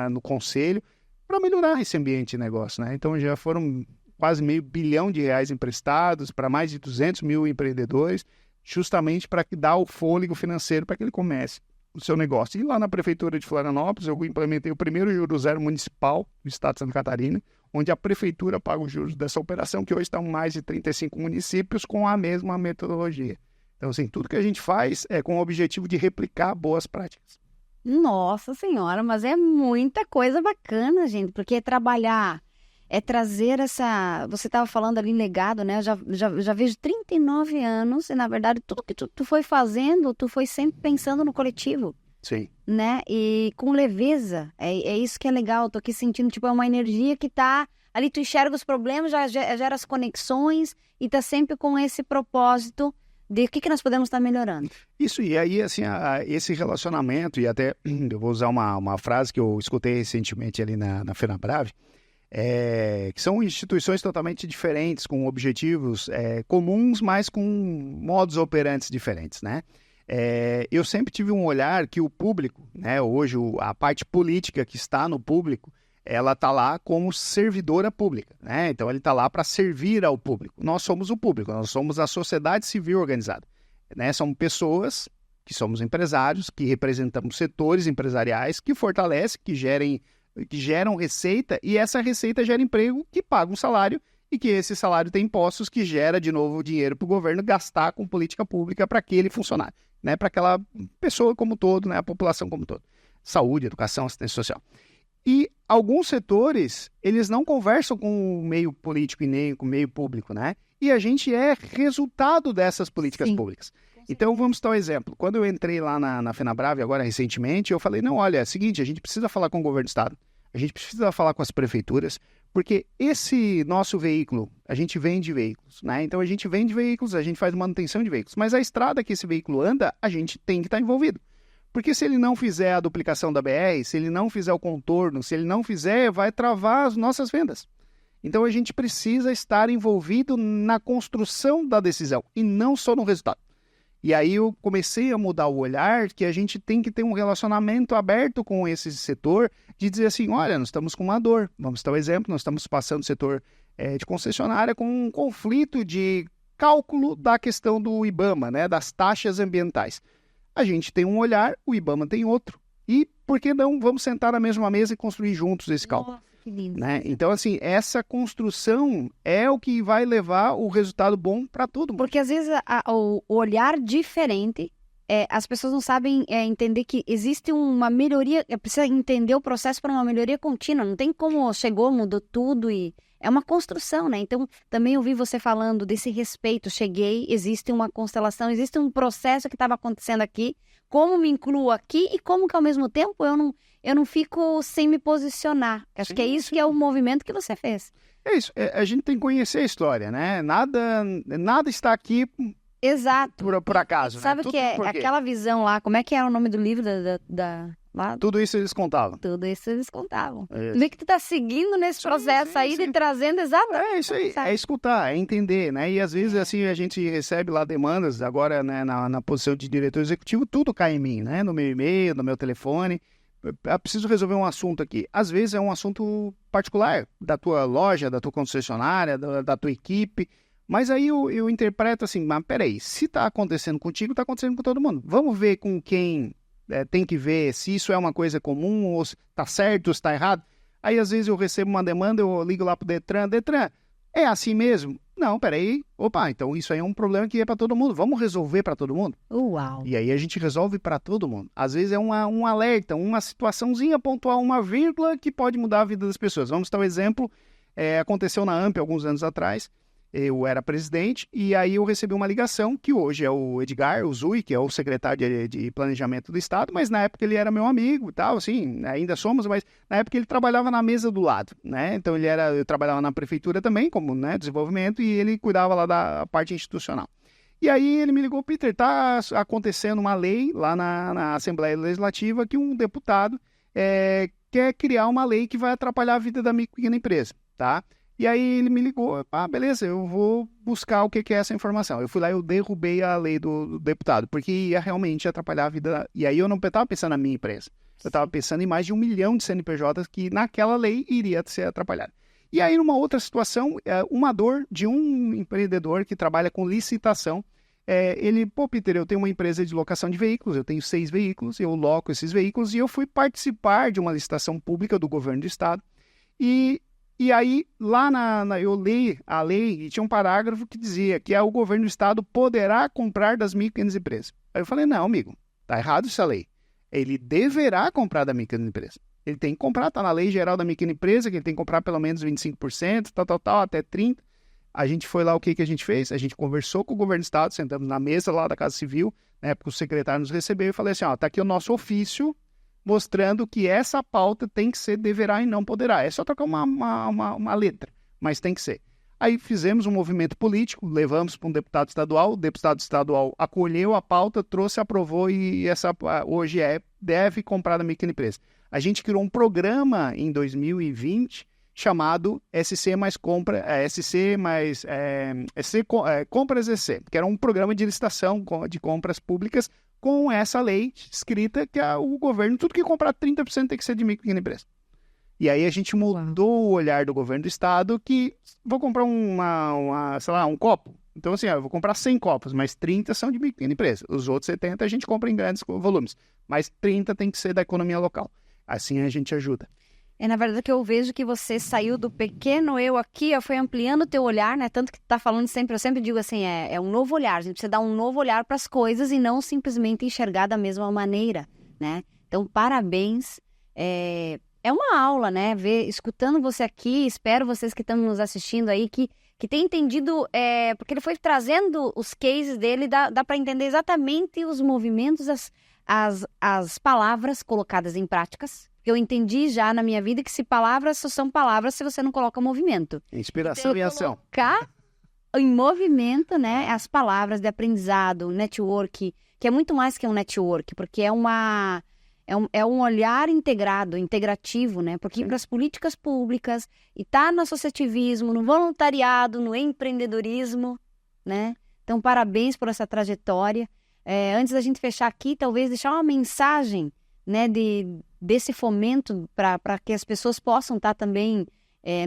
no conselho, para melhorar esse ambiente de negócio, né? Então já foram quase R$500 bilhão emprestados para mais de 200 mil empreendedores, justamente para dar o fôlego financeiro para que ele comece o seu negócio. E lá na Prefeitura de Florianópolis, eu implementei o primeiro juro zero municipal do estado de Santa Catarina, onde a Prefeitura paga os juros dessa operação, que hoje estão em mais de 35 municípios com a mesma metodologia. Então, assim, tudo que a gente faz é com o objetivo de replicar boas práticas. Nossa Senhora, mas é muita coisa bacana, gente, porque trabalhar, trazer essa... Você estava falando ali legado, né? Eu já vejo 39 anos e, na verdade, tudo que tu foi fazendo, tu foi sempre pensando no coletivo. Sim. Né? E com leveza. É isso que é legal. Tô aqui sentindo, tipo, é uma energia que tá... Ali tu enxerga os problemas, já gera as conexões e tá sempre com esse propósito de o que nós podemos estar melhorando. Isso, e aí, assim, esse relacionamento, e até eu vou usar uma frase que eu escutei recentemente ali na FenaBrave, que são instituições totalmente diferentes, com objetivos comuns, mas com modos operantes diferentes, né? Eu sempre tive um olhar que o público, né, hoje a parte política que está no público, ela está lá como servidora pública, né? Então ele está lá para servir ao público. Nós somos o público, nós somos a sociedade civil organizada, né? São pessoas que somos empresários, que representamos setores empresariais que fortalecem, que geram receita, e essa receita gera emprego, que paga um salário, e que esse salário tem impostos, que gera de novo dinheiro para o governo gastar com política pública para aquele funcionário, né? Para aquela pessoa como todo, né? A população como todo. Saúde, educação, assistência social. E alguns setores, eles não conversam com o meio político e nem com o meio público, né? E a gente é resultado dessas políticas públicas. Então, vamos dar um exemplo. Quando eu entrei lá na FenaBrave, agora recentemente, eu falei, não, olha, é o seguinte, a gente precisa falar com o governo do estado, a gente precisa falar com as prefeituras, porque esse nosso veículo, a gente vende veículos, né? Então, a gente vende veículos, a gente faz manutenção de veículos, mas a estrada que esse veículo anda, a gente tem que estar envolvido. Porque se ele não fizer a duplicação da BR, se ele não fizer o contorno, se ele não fizer, vai travar as nossas vendas. Então, a gente precisa estar envolvido na construção da decisão e não só no resultado. E aí eu comecei a mudar o olhar, que a gente tem que ter um relacionamento aberto com esse setor, de dizer assim, olha, nós estamos com uma dor. Vamos dar um exemplo, nós estamos passando o setor de concessionária com um conflito de cálculo da questão do IBAMA, né, das taxas ambientais. A gente tem um olhar, o IBAMA tem outro. E por que não vamos sentar na mesma mesa e construir juntos esse cálculo? Nossa, que lindo. Né? Então, assim, essa construção é o que vai levar o resultado bom para todo mundo. Porque às vezes o olhar diferente, as pessoas não sabem entender que existe uma melhoria, precisa entender o processo para uma melhoria contínua. Não tem como chegou, mudou tudo e... É uma construção, né? Então, também ouvi você falando desse respeito. Cheguei, existe uma constelação, existe um processo que estava acontecendo aqui. Como me incluo aqui e como que, ao mesmo tempo, eu não fico sem me posicionar. Acho que é isso que é o movimento que você fez. É isso, a gente tem que conhecer a história, né? Nada está aqui Exato. por acaso, né? Sabe Tudo que é tem porquê. aquela visão lá, como é que era o nome do livro lá? Tudo isso eles contavam. Tudo isso eles contavam. Isso. Tu vê que tu tá seguindo nesse processo aí de trazendo exatamente. É isso aí, é escutar, é entender, né? E às vezes, assim, a gente recebe lá demandas, agora, né, na posição de diretor executivo, tudo cai em mim, né? No meu e-mail, no meu telefone. Eu preciso resolver um assunto aqui. Às vezes é um assunto particular, da tua loja, da tua concessionária, da tua equipe. Mas aí eu interpreto assim, mas peraí, se tá acontecendo contigo, tá acontecendo com todo mundo. Vamos ver com quem tem que ver se isso é uma coisa comum, ou se tá certo, ou se tá errado. Aí às vezes eu recebo uma demanda, eu ligo lá pro Detran, é assim mesmo? Não, peraí, opa, então isso aí é um problema que é para todo mundo, vamos resolver para todo mundo? Uau! E aí a gente resolve para todo mundo. Às vezes é um alerta, uma situaçãozinha pontual, uma vírgula que pode mudar a vida das pessoas. Vamos dar um exemplo, aconteceu na AMP alguns anos atrás. Eu era presidente e aí eu recebi uma ligação que hoje é o Edgar, o Zui, que é o secretário de Planejamento do Estado, mas na época ele era meu amigo e tal, assim, ainda somos, mas na época ele trabalhava na mesa do lado, né? Então eu trabalhava na prefeitura também, como, né, desenvolvimento, e ele cuidava lá da parte institucional. E aí ele me ligou, Peter, tá acontecendo uma lei lá na Assembleia Legislativa que um deputado quer criar uma lei que vai atrapalhar a vida da micro e pequena empresa, tá? E aí ele me ligou, beleza, eu vou buscar o que é essa informação. Eu fui lá e eu derrubei a lei do deputado, porque ia realmente atrapalhar a vida. E aí eu não estava pensando na minha empresa, eu estava pensando em mais de 1 milhão de CNPJs que naquela lei iria ser atrapalhado. E aí numa outra situação, uma dor de um empreendedor que trabalha com licitação, Peter, eu tenho uma empresa de locação de veículos, eu tenho 6 veículos, eu loco esses veículos e eu fui participar de uma licitação pública do governo do estado E aí, lá eu li a lei e tinha um parágrafo que dizia que o governo do estado poderá comprar das micro e pequenas empresas. Aí eu falei, não, amigo, tá errado essa lei. Ele deverá comprar da micro e pequena empresa. Ele tem que comprar, tá na lei geral da micro e pequena empresa, que ele tem que comprar pelo menos 25%, até 30%. A gente foi lá, o que a gente fez? A gente conversou com o governo do estado, sentamos na mesa lá da Casa Civil, na época o secretário nos recebeu e falei assim, tá aqui o nosso ofício, mostrando que essa pauta tem que ser deverá e não poderá. É só trocar uma letra, mas tem que ser. Aí fizemos um movimento político, levamos para um deputado estadual, o deputado estadual acolheu a pauta, trouxe, aprovou e essa hoje deve comprar da micro e pequena empresa. A gente criou um programa em 2020 chamado SC mais Compra, Compras EC, que era um programa de licitação de compras públicas com essa lei escrita que o governo, tudo que comprar 30% tem que ser de micro e pequena empresa. E aí a gente mudou o olhar do governo do estado que vou comprar um copo. Então assim, eu vou comprar 100 copos, mas 30 são de micro e pequena empresa. Os outros 70 a gente compra em grandes volumes, mas 30 tem que ser da economia local. Assim a gente ajuda. Na verdade que eu vejo que você saiu do pequeno eu aqui, foi ampliando o teu olhar, né? Tanto que tu tá falando sempre, eu sempre digo assim, é um novo olhar. A gente precisa dar um novo olhar para as coisas e não simplesmente enxergar da mesma maneira, né? Então, parabéns. É uma aula, né? Escutando você aqui, espero vocês que estão nos assistindo aí, que tenham entendido, porque ele foi trazendo os cases dele, dá para entender exatamente os movimentos, as palavras colocadas em práticas. Eu entendi já na minha vida que se palavras só são palavras se você não coloca movimento. Inspiração e ação. Colocar em movimento, né, as palavras de aprendizado, network, que é muito mais que um network, porque é um olhar integrativo, né? Porque para as políticas públicas e tá no associativismo, no voluntariado, no empreendedorismo, né? Então, parabéns por essa trajetória. Antes da gente fechar aqui, talvez deixar uma mensagem, né, desse fomento para que as pessoas possam estar também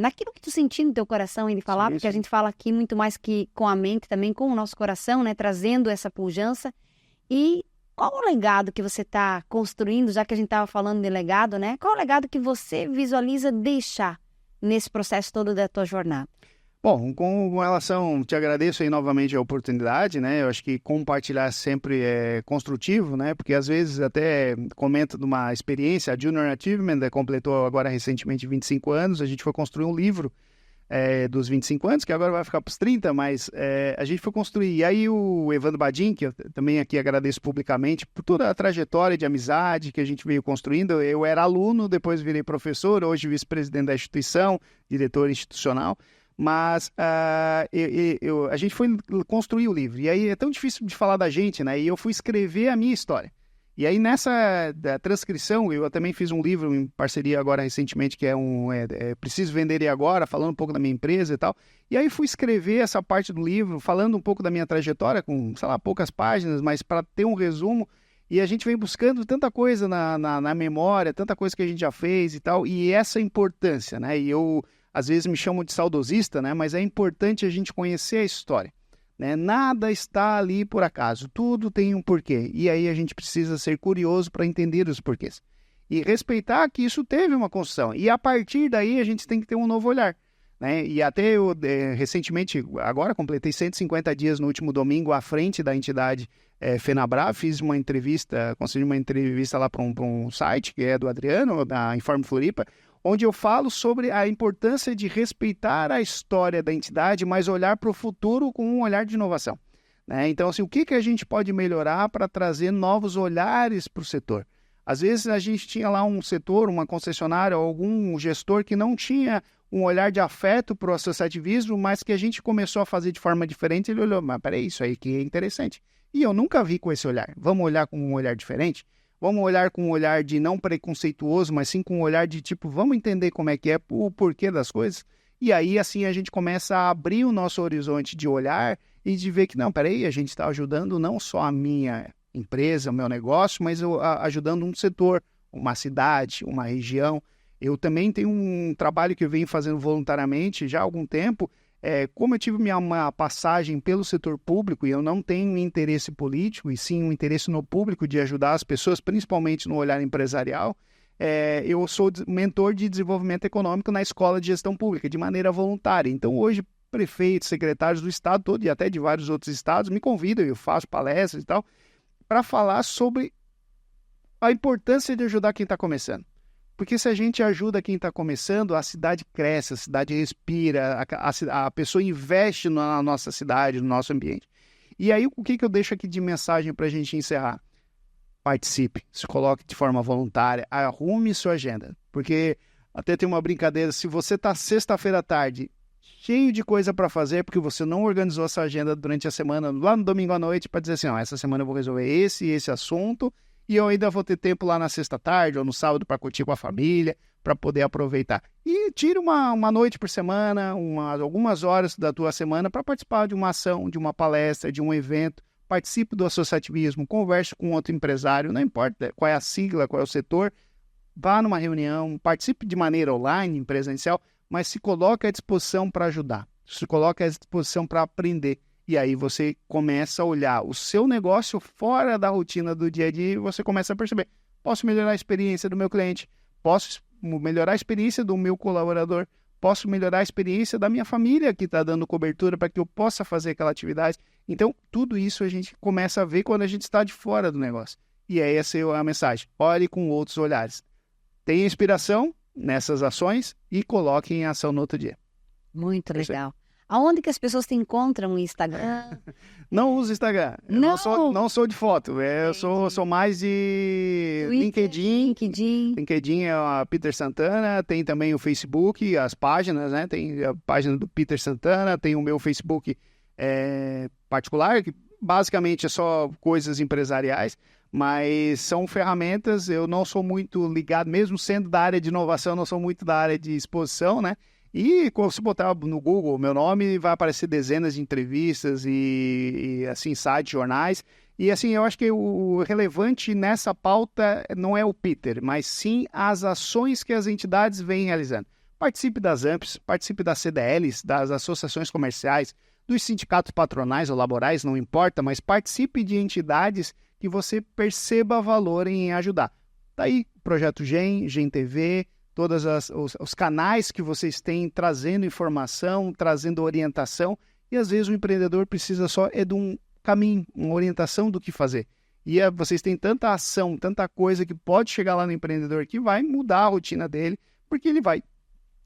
naquilo que tu sentiu no teu coração em falar, porque a gente fala aqui muito mais que com a mente, também com o nosso coração, né, trazendo essa pujança. E qual o legado que você está construindo, já que a gente estava falando de legado, né? Qual o legado que você visualiza deixar nesse processo todo da tua jornada? Bom, com relação, te agradeço aí novamente a oportunidade, né? Eu acho que compartilhar sempre é construtivo, né? Porque às vezes até comento de uma experiência, a Junior Achievement completou agora recentemente 25 anos, a gente foi construir um livro dos 25 anos, que agora vai ficar para os 30, mas a gente foi construir. E aí o Evandro Badin, que eu também aqui agradeço publicamente por toda a trajetória de amizade que a gente veio construindo. Eu era aluno, depois virei professor, hoje vice-presidente da instituição, diretor institucional. Mas a gente foi construir o livro. E aí é tão difícil de falar da gente, né? E eu fui escrever a minha história. E aí nessa da transcrição, eu também fiz um livro em parceria agora recentemente, que é Preciso Vender e Agora, falando um pouco da minha empresa e tal. E aí fui escrever essa parte do livro, falando um pouco da minha trajetória, com, sei lá, poucas páginas, mas para ter um resumo. E a gente vem buscando tanta coisa na memória, tanta coisa que a gente já fez e tal, e essa importância, né? E eu, às vezes, me chamo de saudosista, né? Mas é importante a gente conhecer a história. Né? Nada está ali por acaso, tudo tem um porquê. E aí a gente precisa ser curioso para entender os porquês. E respeitar que isso teve uma construção. E a partir daí a gente tem que ter um novo olhar. Né? E até eu, recentemente, agora completei 150 dias no último domingo à frente da entidade FENABRA, fiz uma entrevista, consegui uma entrevista lá para um site que é do Adriano, da Informe Floripa, onde eu falo sobre a importância de respeitar a história da entidade, mas olhar para o futuro com um olhar de inovação. Né? Então, assim, o que a gente pode melhorar para trazer novos olhares para o setor? Às vezes a gente tinha lá um setor, uma concessionária, ou algum gestor que não tinha um olhar de afeto para o associativismo, mas que a gente começou a fazer de forma diferente. Ele olhou, mas peraí, isso aí que é interessante. E eu nunca vi com esse olhar. Vamos olhar com um olhar diferente? Vamos olhar com um olhar de não preconceituoso, mas sim com um olhar de tipo, vamos entender como é que é, o porquê das coisas. E aí, assim, a gente começa a abrir o nosso horizonte de olhar e de ver que, não, peraí, a gente está ajudando não só a minha empresa, o meu negócio, mas ajudando um setor, uma cidade, uma região. Eu também tenho um trabalho que eu venho fazendo voluntariamente já há algum tempo. Como eu tive uma passagem pelo setor público e eu não tenho interesse político, e sim um interesse no público de ajudar as pessoas, principalmente no olhar empresarial, eu sou mentor de desenvolvimento econômico na Escola de Gestão Pública, de maneira voluntária. Então, hoje, prefeitos, secretários do estado todo e até de vários outros estados me convidam, eu faço palestras e tal, para falar sobre a importância de ajudar quem está começando. Porque se a gente ajuda quem está começando, a cidade cresce, a cidade respira, a pessoa investe na nossa cidade, no nosso ambiente. E aí, o que eu deixo aqui de mensagem para a gente encerrar? Participe, se coloque de forma voluntária, arrume sua agenda. Porque até tem uma brincadeira, se você está sexta-feira à tarde cheio de coisa para fazer, porque você não organizou essa agenda durante a semana, lá no domingo à noite, para dizer assim, ó, essa semana eu vou resolver esse assunto, e eu ainda vou ter tempo lá na sexta-tarde ou no sábado para curtir com a família, para poder aproveitar. E tira uma noite por semana, algumas horas da tua semana para participar de uma ação, de uma palestra, de um evento. Participe do associativismo, converse com outro empresário, não importa qual é a sigla, qual é o setor, vá numa reunião, participe de maneira online, presencial, mas se coloque à disposição para ajudar, se coloque à disposição para aprender. E aí você começa a olhar o seu negócio fora da rotina do dia a dia e você começa a perceber, posso melhorar a experiência do meu cliente, posso melhorar a experiência do meu colaborador, posso melhorar a experiência da minha família que está dando cobertura para que eu possa fazer aquela atividade. Então, tudo isso a gente começa a ver quando a gente está de fora do negócio. E aí essa é a mensagem, olhe com outros olhares. Tenha inspiração nessas ações e coloque em ação no outro dia. Muito legal. Aonde que as pessoas te encontram no Instagram? Não uso Instagram. Não sou de foto. Eu sou mais de Twitter, LinkedIn. LinkedIn é a Peter Santana. Tem também o Facebook, as páginas, né? Tem a página do Peter Santana. Tem o meu Facebook particular, que basicamente é só coisas empresariais. Mas são ferramentas. Eu não sou muito ligado, mesmo sendo da área de inovação, não sou muito da área de exposição, né? E se botar no Google meu nome, vai aparecer dezenas de entrevistas e assim, sites, jornais. E assim, eu acho que o relevante nessa pauta não é o Peter, mas sim as ações que as entidades vêm realizando. Participe das AMPs, participe das CDLs, das associações comerciais, dos sindicatos patronais ou laborais, não importa, mas participe de entidades que você perceba valor em ajudar. Daí, Projeto GEM, GEM TV, todos os canais que vocês têm trazendo informação, trazendo orientação, e às vezes o empreendedor precisa só de um caminho, uma orientação do que fazer. E vocês têm tanta ação, tanta coisa que pode chegar lá no empreendedor que vai mudar a rotina dele, porque ele vai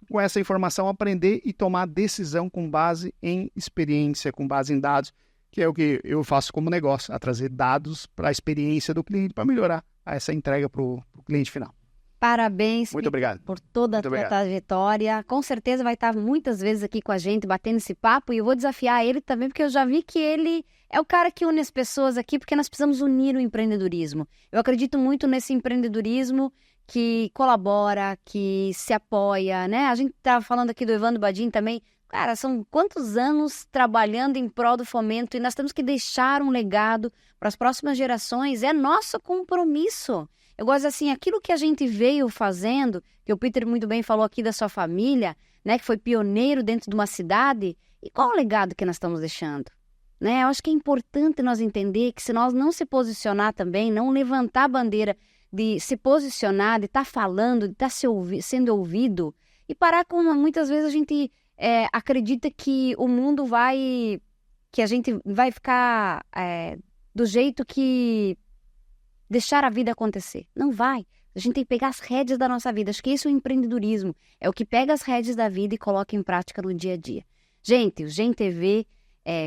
com essa informação, aprender e tomar decisão com base em experiência, com base em dados, que é o que eu faço como negócio, a trazer dados para a experiência do cliente, para melhorar essa entrega para o cliente final. Parabéns. Muito obrigado. Por toda a tua trajetória. Com certeza vai estar muitas vezes aqui com a gente, batendo esse papo, e eu vou desafiar ele também, porque eu já vi que ele é o cara que une as pessoas aqui, porque nós precisamos unir o empreendedorismo. Eu acredito muito nesse empreendedorismo que colabora, que se apoia, né? A gente estava falando aqui do Evandro Badin também. Cara, são quantos anos trabalhando em prol do fomento, e nós temos que deixar um legado para as próximas gerações. É nosso compromisso. Eu gosto assim, aquilo que a gente veio fazendo, que o Peter muito bem falou aqui da sua família, né, que foi pioneiro dentro de uma cidade, e qual o legado que nós estamos deixando? Né? Eu acho que é importante nós entender que se nós não se posicionar também, não levantar a bandeira de se posicionar, de estar falando, de estar sendo ouvido, e parar com, muitas vezes a gente acredita que o mundo que a gente vai ficar do jeito que deixar a vida acontecer. Não vai. A gente tem que pegar as rédeas da nossa vida. Acho que esse é o empreendedorismo. É o que pega as rédeas da vida e coloca em prática no dia a dia. Gente, o GenTV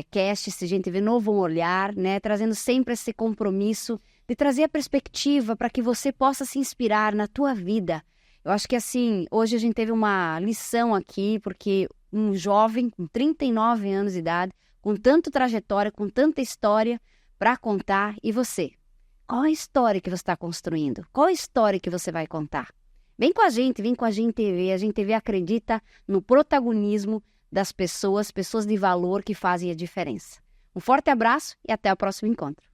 Cast, esse GenTV Novo Olhar, né? Trazendo sempre esse compromisso de trazer a perspectiva para que você possa se inspirar na tua vida. Eu acho que assim, hoje a gente teve uma lição aqui, porque um jovem com 39 anos de idade, com tanta trajetória, com tanta história para contar, e você? Qual a história que você está construindo? Qual a história que você vai contar? Vem com a gente, vem com a GenTV. A GenTV acredita no protagonismo das pessoas de valor que fazem a diferença. Um forte abraço e até o próximo encontro.